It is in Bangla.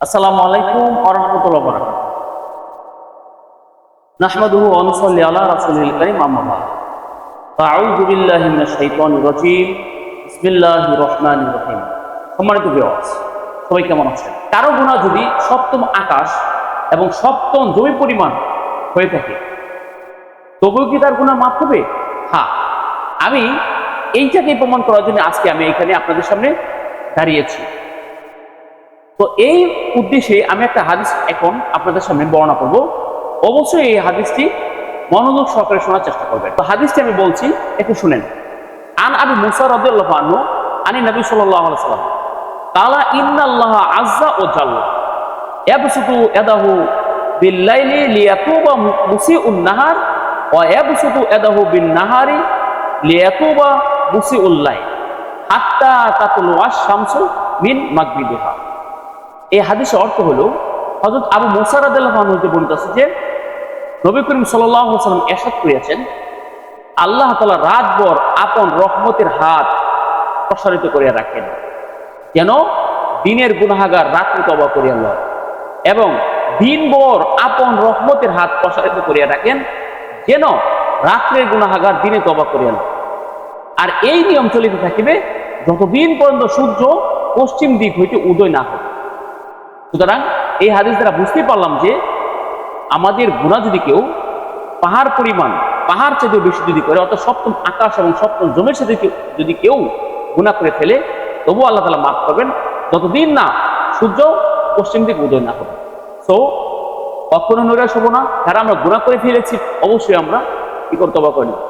আসসালামু আলাইকুম ওয়া রাহমাতুল্লাহি ওয়া বারাকাতুহু। নাহমাদুহু ওয়া নুসাল্লি আলা রাসূলিল কারীম, আম্মা বা'দ। আউযু বিল্লাহি মিনাশ শাইতানির রাজীম। বিসমিল্লাহির রহমানির রহিম। সম্মানিত ভিউয়ার্স, সবাই কেমন আছেন? কারো গুনাহ যদি সপ্তম আকাশ এবং সপ্তম জমি পরিমাণ হয়ে থাকে, তবুও কি তার গুনাহ মাফ হবে? হ্যাঁ, আমি এইটাকেই প্রমাণ করার জন্য আজকে আমি এখানে আপনাদের সামনে দাঁড়িয়েছি। তো এই উদ্দেশ্যে আমি একটা হাদিস এখন আপনাদের সামনে বর্ণনা করব। অবশ্যই এই হাদিসটি মনোযোগ সহকারে শোনার চেষ্টা করবেন। তো হাদিসটি আমি বলছি, একটু শুনেন। আন আবি মুসা রাদিয়াল্লাহু আনহু আনি নবী সাল্লাল্লাহু আলাইহি ওয়াসাল্লাম ক্বালা ইন্নাল্লাহা আযজা ওয়া জাল্লা ইয়াবসুতু ইয়াদাহু বিল-লাইলি লিয়াতুবা মুসিউন নাহার ওয়া ইয়াবসুতু ইয়াদাহু বিন-নাহারি লিয়াতুবা মুসিউল লাইল হাত্তা তাতলুআ আশ-শামসু মিন মাগরিবিহা। এই হাদিসের অর্থ হলো, হযরত আবু মুসা রাদিয়াল্লাহু আনহু হতে বর্ণিত আছে যে নবী করিম সাল্লাল্লাহু আলাইহি ওয়াসাল্লাম ইরশাদ করিয়াছেন, আল্লাহ তাআলা রাতভর আপন রহমতের হাত প্রসারিত করিয়া রাখেন, যেন দিনের গুনাহগার রাত্রে তওবা করিয়া লয়, এবং দিনভর আপন রহমতের হাত প্রসারিত করিয়া রাখেন, যেন রাত্রের গুনাহগার দিনে তওবা করিয়া লয়। আর এই নিয়ম চলিতে থাকিবে যতদিন পর্যন্ত সূর্য পশ্চিম দিক হইতে উদয় না হয়। সুতরাং এই হাদিস দ্বারা বুঝতে পারলাম যে আমাদের গুনাহ যদি কেউ পাহাড় চেয়ে বেশি যদি করে, অর্থাৎ সপ্তম আকাশ এবং সপ্তম জমির সাথে যদি কেউ গুনাহ করে ফেলে, তবু আল্লাহ তাআলা মাফ করবেন যতদিন না সূর্য পশ্চিম দিকে উদয় না হবে। সো কখনো নৈরাশ হবো না, যারা আমরা গুনাহ করে ফেলেছি অবশ্যই আমরা কি করতে তওবা করে নেব।